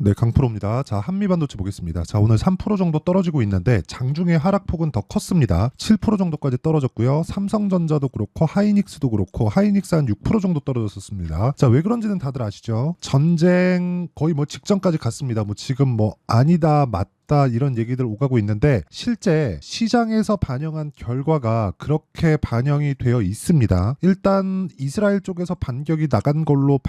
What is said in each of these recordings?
네, 강프로입니다. 자, 한미반도체 보겠습니다. 자, 오늘 3% 정도 떨어지고 있는데 장중에 하락폭은 더 컸습니다. 7% 정도까지 떨어졌고요. 삼성전자도 그렇고 하이닉스도 그렇고 하이닉스 한 6% 정도 떨어졌었습니다. 자, 왜 그런지는 다들 아시죠? 전쟁 거의 뭐 직전까지 갔습니다. 뭐 지금 뭐 아니다, 맞다 이런 얘기들 오가고 있는데 실제 시장에서 반영한 결과가 그렇게 반영이 되어 있습니다. 일단 이스라엘 쪽에서 반격이 나간 걸로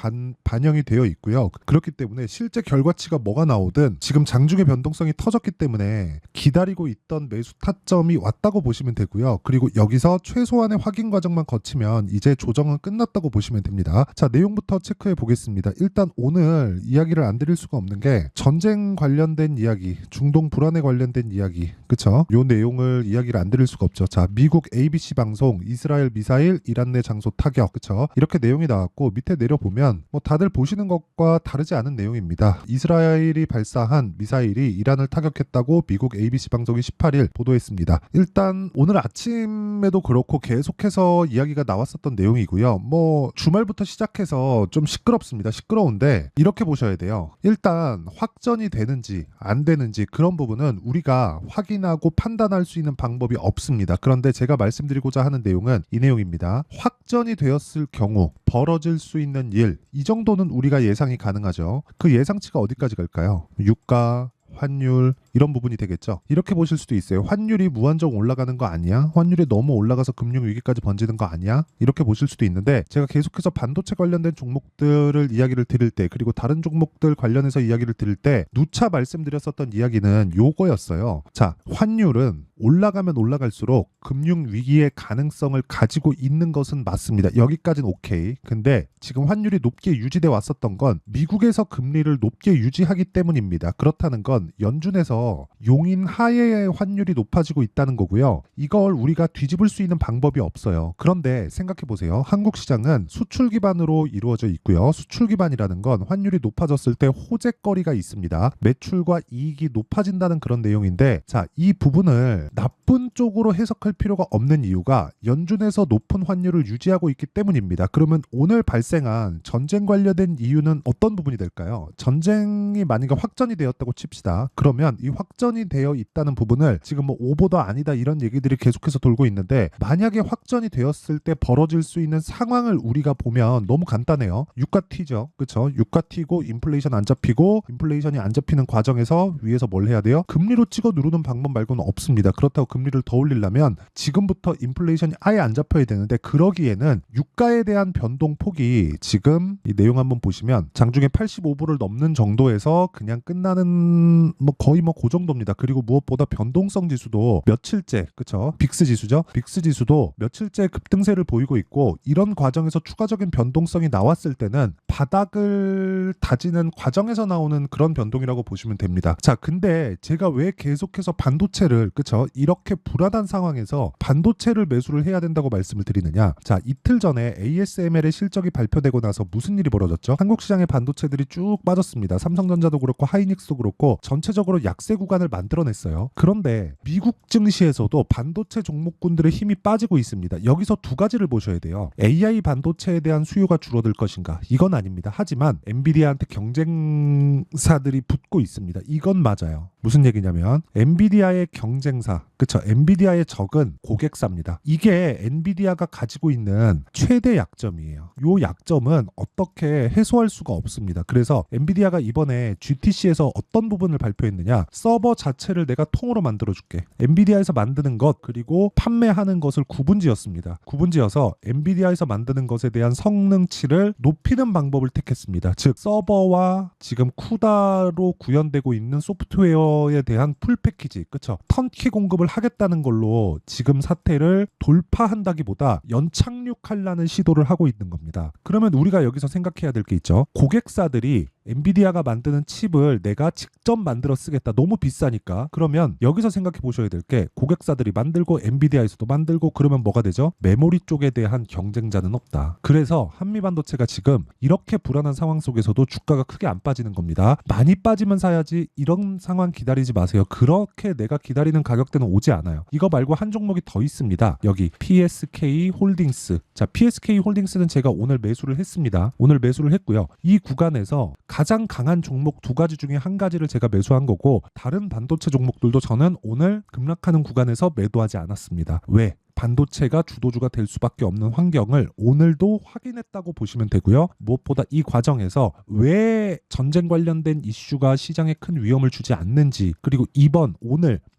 반영이 되어 있고요. 그렇기 때문에 실제 결과치가 뭐가 나오든 지금 장중의 변동성이 터졌기 때문에 기다리고 있던 매수 타점이 왔다고 보시면 되고요. 그리고 여기서 최소한의 확인 과정만 거치면 이제 조정은 끝났다고 보시면 됩니다. 자, 내용부터 체크해 보겠습니다. 일단 오늘 이야기를 안 드릴 수가 없는 게 전쟁 관련된 이야기, 중동 불안에 관련된 이야기, 그쵸? 요 내용을 이야기를 안 드릴 수가 없죠. 자, 미국 ABC 방송, 이스라엘 미사일 이란 내 장소 타격, 그쵸? 이렇게 내용이 나왔고 밑에 내려보면 뭐 다들 보시는 것과 다르지 않은 내용입니다. 이스라엘이 발사한 미사일이 이란을 타격했다고 미국 ABC 방송이 18일 보도했습니다. 일단 오늘 아침에도 그렇고 계속해서 이야기가 나왔었던 내용이고요. 뭐 주말부터 시작해서 좀 시끄럽습니다. 시끄러운데 이렇게 보셔야 돼요. 일단 확전이 되는지 안 되는지 그런 부분은 우리가 확인하고 판단할 수 있는 방법이 없습니다. 그런데 제가 말씀드리고자 하는 내용은 이 내용입니다. 확전이 되었을 경우 벌어질 수 있는 일, 이 정도는 우리가 예상이 가능하죠. 그 예상치가 어디까지 갈까요? 유가, 환율 이런 부분이 되겠죠. 이렇게 보실 수도 있어요. 환율이 무한정 올라가는 거 아니야? 환율이 너무 올라가서 금융위기까지 번지는 거 아니야? 이렇게 보실 수도 있는데 제가 계속해서 반도체 관련된 종목들을 이야기를 드릴 때 그리고 다른 종목들 관련해서 이야기를 드릴 때 누차 말씀드렸었던 이야기는 요거였어요. 자, 환율은 올라가면 올라갈수록 금융위기의 가능성을 가지고 있는 것은 맞습니다. 여기까지는 오케이. 근데 지금 환율이 높게 유지돼 왔었던 건 미국에서 금리를 높게 유지하기 때문입니다. 그렇다는 건 연준에서 용인 하에의 환율이 높아지고 있다는 거고요. 이걸 우리가 뒤집을 수 있는 방법이 없어요. 그런데 생각해 보세요. 한국 시장은 수출 기반으로 이루어져 있고요. 수출 기반이라는 건 환율이 높아졌을 때 호재거리가 있습니다. 매출과 이익이 높아진다는 그런 내용인데 자, 이 부분을 나쁜 쪽으로 해석할 필요가 없는 이유가 연준에서 높은 환율을 유지하고 있기 때문입니다. 그러면 오늘 발생한 전쟁 관련된 이유는 어떤 부분이 될까요? 전쟁이 만약에 확전이 되었다고 칩시다. 그러면 이 확전이 되어 있다는 부분을 지금 뭐 오보다 아니다 이런 얘기들이 계속해서 돌고 있는데 만약에 확전이 되었을 때 벌어질 수 있는 상황을 우리가 보면 너무 간단해요. 유가 튀죠. 그렇죠? 유가 튀고 인플레이션 안 잡히고 인플레이션이 안 잡히는 과정에서 위에서 뭘 해야 돼요? 금리로 찍어 누르는 방법 말고는 없습니다. 그렇다고 금리를 더 올리려면 지금부터 인플레이션이 아예 안 잡혀야 되는데 그러기에는 유가에 대한 변동폭이 지금 이 내용 한번 보시면 장중에 85불을 넘는 정도에서 그냥 끝나는 뭐 거의 뭐 그 정도입니다. 그리고 무엇보다 변동성 지수도 며칠째, 그쵸? 빅스 지수죠? 빅스 지수도 며칠째 급등세를 보이고 있고 이런 과정에서 추가적인 변동성이 나왔을 때는 바닥을 다지는 과정에서 나오는 그런 변동이라고 보시면 됩니다. 자, 근데 제가 왜 계속해서 반도체를, 그쵸? 이렇게 불안한 상황에서 반도체를 매수를 해야 된다고 말씀을 드리느냐? 자, 이틀 전에 ASML의 실적이 발표되고 나서 무슨 일이 벌어졌죠? 한국 시장의 반도체들이 쭉 빠졌습니다. 삼성전자도 그렇고 하이닉스도 그렇고 전체적으로 약세 구간을 만들어냈어요. 그런데 미국 증시에서도 반도체 종목군들의 힘이 빠지고 있습니다. 여기서 두 가지를 보셔야 돼요. AI 반도체에 대한 수요가 줄어들 것인가? 이건 아닙니다. 하지만 엔비디아한테 경쟁사들이 붙고 있습니다. 이건 맞아요. 무슨 얘기냐면 엔비디아의 경쟁사, 그쵸? 엔비디아의 적은 고객사입니다. 이게 엔비디아가 가지고 있는 최대 약점이에요. 이 약점은 어떻게 해소할 수가 없습니다. 그래서 엔비디아가 이번에 GTC에서 어떤 부분을 발표했느냐? 서버 자체를 내가 통으로 만들어줄게. 엔비디아에서 만드는 것 그리고 판매하는 것을 구분지었습니다. 구분지어서 엔비디아에서 만드는 것에 대한 성능치를 높이는 방법을 택했습니다. 즉 서버와 지금 쿠다로 구현되고 있는 소프트웨어에 대한 풀 패키지, 그쵸? 턴키 공급을 하겠다는 걸로 지금 사태를 돌파한다기보다 연착륙하려는 시도를 하고 있는 겁니다. 그러면 우리가 여기서 생각해야 될 게 있죠. 고객사들이 엔비디아가 만드는 칩을 내가 직접 만들어 쓰겠다. 너무 비싸니까. 그러면 여기서 생각해 보셔야 될 게 고객사들이 만들고 엔비디아에서도 만들고 그러면 뭐가 되죠? 메모리 쪽에 대한 경쟁자는 없다. 그래서 한미반도체가 지금 이렇게 불안한 상황 속에서도 주가가 크게 안 빠지는 겁니다. 많이 빠지면 사야지 이런 상황 기다리지 마세요. 그렇게 내가 기다리는 가격대는 오지 않아요. 이거 말고 한 종목이 더 있습니다. 여기 PSK 홀딩스. 자, PSK 홀딩스는 제가 오늘 매수를 했습니다. 오늘 매수를 했고요. 이 구간에서 가장 강한 종목 두 가지 중에 한 가지를 제가 매수한 거고 다른 반도체 종목들도 저는 오늘 급락하는 구간에서 매도하지 않았습니다. 왜? 반도체가 주도주가 될 수밖에 없는 환경을 오늘도 확인했다고 보시면 되고요. 무엇보다 이 과정에서 왜 전쟁 관련된 이슈가 시장에 큰 위험을 주지 않는지, 그리고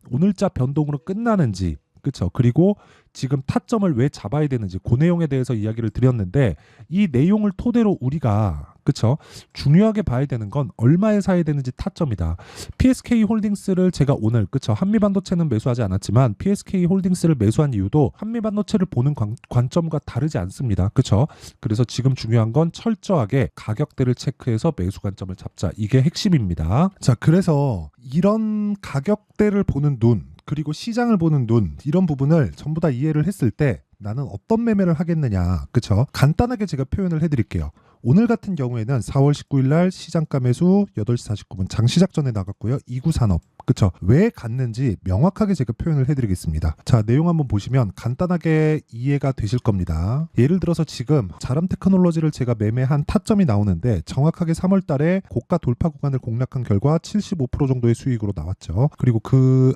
오늘자 변동으로 끝나는지, 그렇죠. 그리고 지금 타점을 왜 잡아야 되는지 그 내용에 대해서 이야기를 드렸는데, 이 내용을 토대로 우리가 그렇죠. 중요하게 봐야 되는 건 얼마에 사야 되는지 타점이다. PSK 홀딩스를 제가 오늘 그렇죠. 한미반도체는 매수하지 않았지만 PSK 홀딩스를 매수한 이유도 한미반도체를 보는 관점과 다르지 않습니다. 그렇죠. 그래서 지금 중요한 건 철저하게 가격대를 체크해서 매수 관점을 잡자. 이게 핵심입니다. 자, 그래서 이런 가격대를 보는 눈, 그리고 시장을 보는 눈, 이런 부분을 전부 다 이해를 했을 때 나는 어떤 매매를 하겠느냐. 그쵸? 간단하게 제가 표현을 해드릴게요. 오늘 같은 경우에는 4월 19일 날 시장가 매수 8시 49분 장시작 전에 나갔고요. 2구 산업. 그쵸? 왜 갔는지 명확하게 제가 표현을 해드리겠습니다. 자, 내용 한번 보시면 간단하게 이해가 되실 겁니다. 예를 들어서 지금 자람 테크놀로지를 제가 매매한 타점이 나오는데 정확하게 3월 달에 고가 돌파 구간을 공략한 결과 75% 정도의 수익으로 나왔죠. 그리고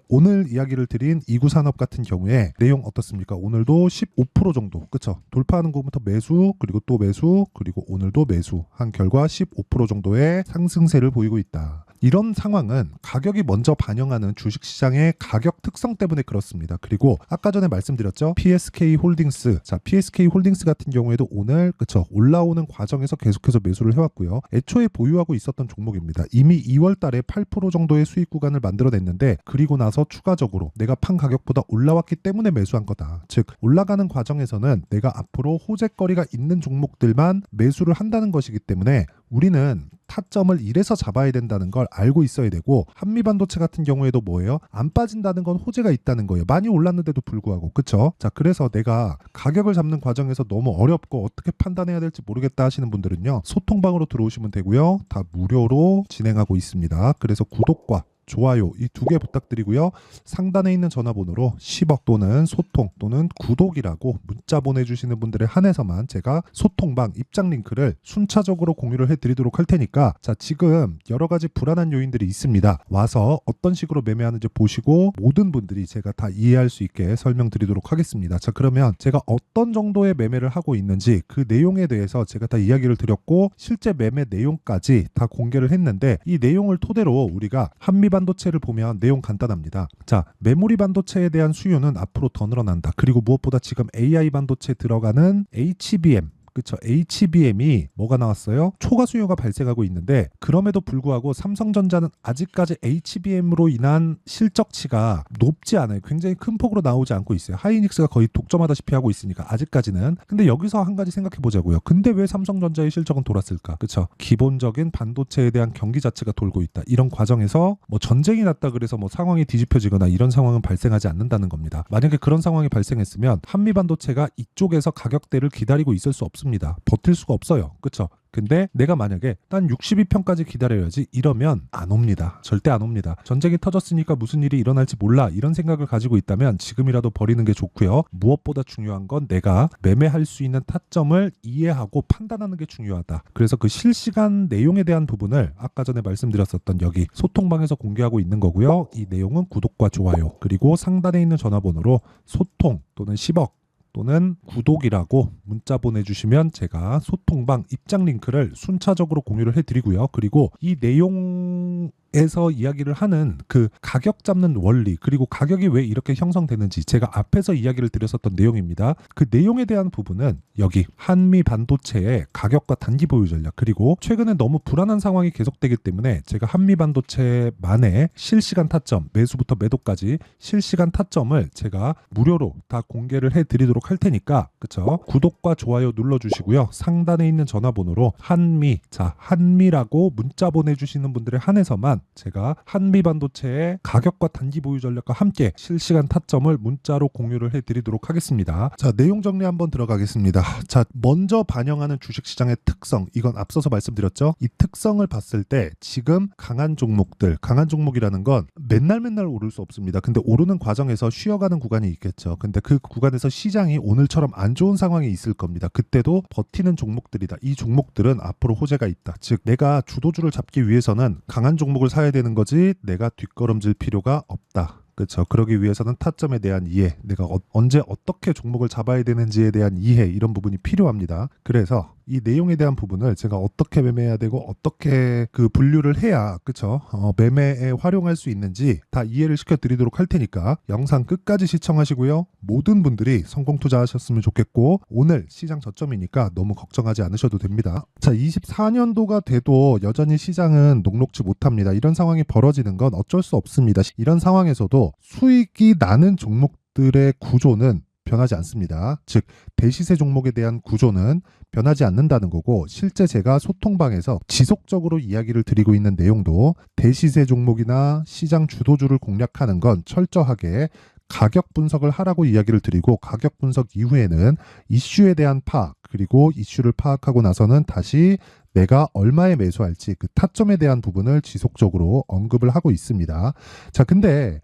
오늘 이야기를 드린 2구 산업 같은 경우에 내용 어떻습니까? 오늘도 15% 정도. 그쵸? 돌파하는 것부터 매수, 그리고 또 매수, 그리고 오늘도 매수 한 결과 15% 정도의 상승세를 보이고 있다. 이런 상황은 가격이 먼저 반영하는 주식시장의 가격 특성 때문에 그렇습니다. 그리고 아까 전에 말씀드렸죠. PSK 홀딩스. 자, PSK 홀딩스 같은 경우에도 오늘 그쵸 올라오는 과정에서 계속해서 매수를 해왔고요. 애초에 보유하고 있었던 종목입니다. 이미 2월 달에 8% 정도의 수익 구간을 만들어냈는데 그리고 나서 추가적으로 내가 판 가격보다 올라왔기 때문에 매수한 거다. 즉 올라가는 과정에서는 내가 앞으로 호재거리가 있는 종목들만 매수를 한다는 것이기 때문에 우리는 타점을 이래서 잡아야 된다는 걸 알고 있어야 되고, 한미반도체 같은 경우에도 뭐예요? 안 빠진다는 건 호재가 있다는 거예요. 많이 올랐는데도 불구하고. 그쵸? 자, 그래서 내가 가격을 잡는 과정에서 너무 어렵고 어떻게 판단해야 될지 모르겠다 하시는 분들은요, 소통방으로 들어오시면 되고요. 다 무료로 진행하고 있습니다. 그래서 구독과 좋아요 이 두 개 부탁드리고요. 상단에 있는 전화번호로 10억 또는 소통 또는 구독이라고 문자 보내주시는 분들에 한해서만 제가 소통방 입장 링크를 순차적으로 공유를 해드리도록 할 테니까, 자, 지금 여러 가지 불안한 요인들이 있습니다. 와서 어떤 식으로 매매하는지 보시고 모든 분들이 제가 다 이해할 수 있게 설명드리도록 하겠습니다. 자, 그러면 제가 어떤 정도의 매매를 하고 있는지 그 내용에 대해서 제가 다 이야기를 드렸고 실제 매매 내용까지 다 공개를 했는데, 이 내용을 토대로 우리가 한미반도체를 보면 내용 간단합니다. 자, 메모리 반도체에 대한 수요는 앞으로 더 늘어난다. 그리고 무엇보다 지금 AI 반도체에 들어가는 HBM, 그쵸? HBM이 뭐가 나왔어요? 초과 수요가 발생하고 있는데 그럼에도 불구하고 삼성전자는 아직까지 HBM으로 인한 실적치가 높지 않아요. 굉장히 큰 폭으로 나오지 않고 있어요. 하이닉스가 거의 독점하다시피 하고 있으니까 아직까지는. 근데 여기서 한 가지 생각해 보자고요. 근데 왜 삼성전자의 실적은 돌았을까? 그쵸? 기본적인 반도체에 대한 경기 자체가 돌고 있다. 이런 과정에서 뭐 전쟁이 났다 그래서 뭐 상황이 뒤집혀지거나 이런 상황은 발생하지 않는다는 겁니다. 만약에 그런 상황이 발생했으면 한미반도체가 이쪽에서 가격대를 기다리고 있을 수 없습니다. 버틸 수가 없어요. 그쵸? 근데 내가 만약에 난 62편까지 기다려야지 이러면 안 옵니다. 절대 안 옵니다. 전쟁이 터졌으니까 무슨 일이 일어날지 몰라 이런 생각을 가지고 있다면 지금이라도 버리는 게 좋고요. 무엇보다 중요한 건 내가 매매할 수 있는 타점을 이해하고 판단하는 게 중요하다. 그래서 그 실시간 내용에 대한 부분을 아까 전에 말씀드렸었던 여기 소통방에서 공개하고 있는 거고요. 이 내용은 구독과 좋아요 그리고 상단에 있는 전화번호로 소통 또는 10억 또는 구독이라고 문자 보내주시면 제가 소통방 입장 링크를 순차적으로 공유를 해드리고요. 그리고 이 내용에서 이야기를 하는 그 가격 잡는 원리, 그리고 가격이 왜 이렇게 형성되는지 제가 앞에서 이야기를 드렸었던 내용입니다. 그 내용에 대한 부분은 여기 한미 반도체의 가격과 단기 보유 전략, 그리고 최근에 너무 불안한 상황이 계속되기 때문에 제가 한미 반도체만의 실시간 타점, 매수부터 매도까지 실시간 타점을 제가 무료로 다 공개를 해드리도록 할 테니까, 그쵸? 구독과 좋아요 눌러주시고요. 상단에 있는 전화번호로 한미라고 문자 보내주시는 분들에 한해서만 제가 한미반도체의 가격과 단기 보유 전략과 함께 실시간 타점을 문자로 공유를 해드리도록 하겠습니다. 자, 내용 정리 한번 들어가겠습니다. 자, 먼저 반영하는 주식시장의 특성, 이건 앞서서 말씀드렸죠. 이 특성을 봤을 때 지금 강한 종목이라는 건 맨날 오를 수 없습니다. 근데 오르는 과정에서 쉬어가는 구간이 있겠죠. 근데 그 구간에서 시장이 오늘처럼 안 좋은 상황이 있을 겁니다. 그때도 버티는 종목들이다. 이 종목들은 앞으로 호재가 있다. 즉 내가 주도주를 잡기 위해서는 강한 종목을 사야 되는 거지 내가 뒷걸음질 필요가 없다. 그렇죠. 그러기 위해서는 타점에 대한 이해, 내가 언제 어떻게 종목을 잡아야 되는지에 대한 이해, 이런 부분이 필요합니다. 그래서 이 내용에 대한 부분을 제가 어떻게 매매해야 되고 어떻게 그 분류를 해야 그렇죠. 매매에 활용할 수 있는지 다 이해를 시켜드리도록 할 테니까 영상 끝까지 시청하시고요. 모든 분들이 성공 투자하셨으면 좋겠고 오늘 시장 저점이니까 너무 걱정하지 않으셔도 됩니다. 자, 24년도가 돼도 여전히 시장은 녹록지 못합니다. 이런 상황이 벌어지는 건 어쩔 수 없습니다. 이런 상황에서도 수익이 나는 종목들의 구조는 변하지 않습니다. 즉 대시세 종목에 대한 구조는 변하지 않는다는 거고, 실제 제가 소통방에서 지속적으로 이야기를 드리고 있는 내용도 대시세 종목이나 시장 주도주를 공략하는 건 철저하게 가격 분석을 하라고 이야기를 드리고, 가격 분석 이후에는 이슈에 대한 파악, 그리고 이슈를 파악하고 나서는 다시 내가 얼마에 매수할지 그 타점에 대한 부분을 지속적으로 언급을 하고 있습니다. 자, 근데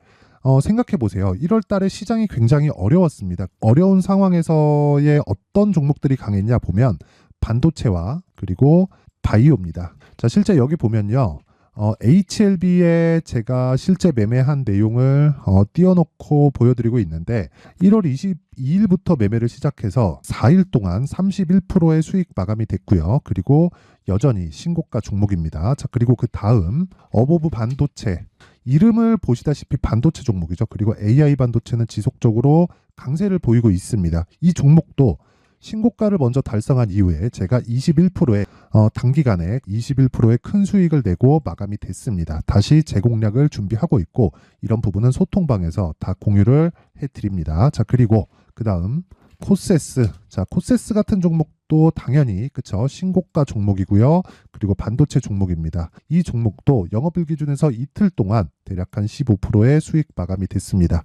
생각해 보세요. 1월 달에 시장이 굉장히 어려웠습니다. 어려운 상황에서의 어떤 종목들이 강했냐 보면 반도체와 그리고 바이오입니다. 자, 실제 여기 보면요. HLB에 제가 실제 매매한 내용을 띄워놓고 보여드리고 있는데 1월 22일부터 매매를 시작해서 4일 동안 31%의 수익 마감이 됐고요. 그리고 여전히 신고가 종목입니다. 자, 그리고 그 다음 어보브 반도체, 이름을 보시다시피 반도체 종목이죠. 그리고 AI 반도체는 지속적으로 강세를 보이고 있습니다. 이 종목도 신고가를 먼저 달성한 이후에 제가 21%의 단기간에 21%의 큰 수익을 내고 마감이 됐습니다. 다시 재공략을 준비하고 있고, 이런 부분은 소통방에서 다 공유를 해드립니다. 자, 그리고 그 다음 코세스. 자, 코세스 같은 종목도 당연히 그쵸, 신고가 종목이고요. 그리고 반도체 종목입니다. 이 종목도 영업일 기준에서 이틀 동안 대략 한 15%의 수익 마감이 됐습니다.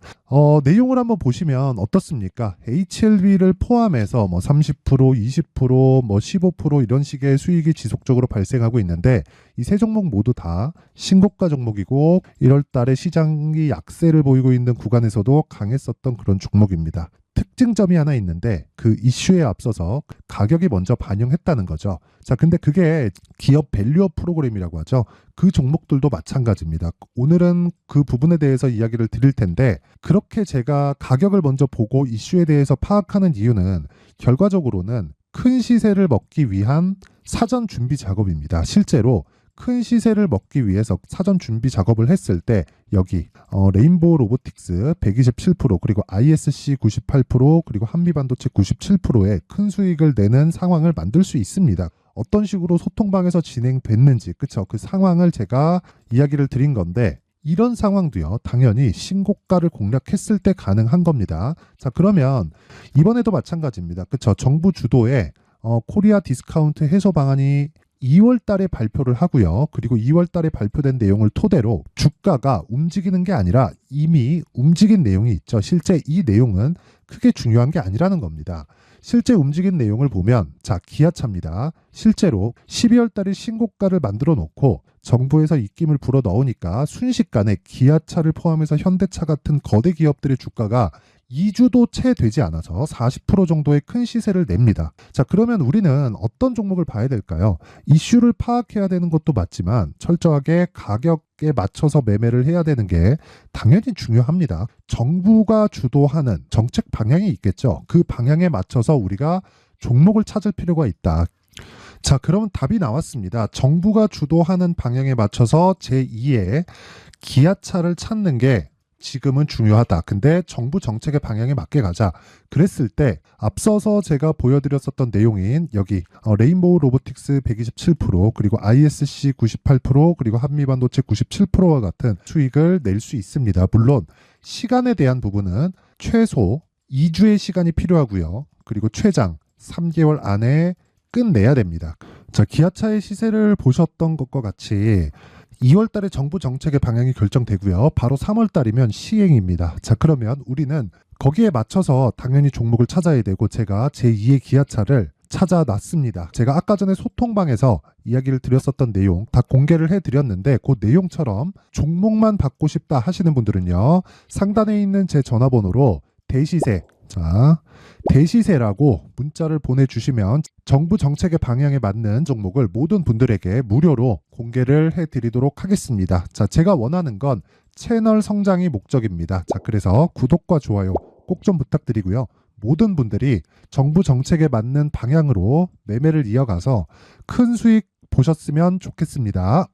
내용을 한번 보시면 어떻습니까? HLB를 포함해서 30%, 20%, 15% 이런 식의 수익이 지속적으로 발생하고 있는데, 이 세 종목 모두 다 신고가 종목이고 1월 달에 시장이 약세를 보이고 있는 구간에서도 강했었던 그런 종목입니다. 특징점이 하나 있는데 그 이슈에 앞서서 가격이 먼저 반영했다는 거죠. 자, 근데 그게 기업 밸류업 프로그램이라고 하죠. 그 종목들도 마찬가지입니다. 오늘은 그 부분에 대해서 이야기를 드릴 텐데, 그렇게 제가 가격을 먼저 보고 이슈에 대해서 파악하는 이유는 결과적으로는 큰 시세를 먹기 위한 사전 준비 작업입니다. 실제로 큰 시세를 먹기 위해서 사전 준비 작업을 했을 때 여기 레인보우 로보틱스 127%, 그리고 ISC 98%, 그리고 한미반도체 97%의 큰 수익을 내는 상황을 만들 수 있습니다. 어떤 식으로 소통방에서 진행됐는지, 그쵸? 그 상황을 제가 이야기를 드린 건데, 이런 상황도요, 당연히 신고가를 공략했을 때 가능한 겁니다. 자, 그러면 이번에도 마찬가지입니다. 그쵸? 정부 주도의 코리아 디스카운트 해소 방안이 2월 달에 발표를 하고요. 그리고 2월 달에 발표된 내용을 토대로 주가가 움직이는 게 아니라 이미 움직인 내용이 있죠. 실제 이 내용은 크게 중요한 게 아니라는 겁니다. 실제 움직인 내용을 보면, 자, 기아차입니다. 실제로 12월 달에 신고가를 만들어 놓고 정부에서 입김을 불어 넣으니까 순식간에 기아차를 포함해서 현대차 같은 거대 기업들의 주가가 2주도 채 되지 않아서 40% 정도의 큰 시세를 냅니다. 자, 그러면 우리는 어떤 종목을 봐야 될까요? 이슈를 파악해야 되는 것도 맞지만 철저하게 가격에 맞춰서 매매를 해야 되는 게 당연히 중요합니다. 정부가 주도하는 정책 방향이 있겠죠. 그 방향에 맞춰서 우리가 종목을 찾을 필요가 있다. 자, 그러면 답이 나왔습니다. 정부가 주도하는 방향에 맞춰서 제2의 기아차를 찾는 게 지금은 중요하다. 근데 정부 정책의 방향에 맞게 가자. 그랬을 때 앞서서 제가 보여드렸었던 내용인 여기 레인보우 로보틱스 127%, 그리고 ISC 98%, 그리고 한미반도체 97%와 같은 수익을 낼 수 있습니다. 물론 시간에 대한 부분은 최소 2주의 시간이 필요하고요. 그리고 최장 3개월 안에 끝내야 됩니다. 자, 기아차의 시세를 보셨던 것과 같이 2월 달에 정부 정책의 방향이 결정되고요. 바로 3월 달이면 시행입니다. 자, 그러면 우리는 거기에 맞춰서 당연히 종목을 찾아야 되고 제가 제2의 기아차를 찾아놨습니다. 제가 아까 전에 소통방에서 이야기를 드렸었던 내용 다 공개를 해드렸는데 그 내용처럼 종목만 받고 싶다 하시는 분들은요. 상단에 있는 제 전화번호로 대시세, 자, 대시세라고 문자를 보내주시면 정부 정책의 방향에 맞는 종목을 모든 분들에게 무료로 공개를 해드리도록 하겠습니다. 자, 제가 원하는 건 채널 성장이 목적입니다. 자, 그래서 구독과 좋아요 꼭 좀 부탁드리고요. 모든 분들이 정부 정책에 맞는 방향으로 매매를 이어가서 큰 수익 보셨으면 좋겠습니다.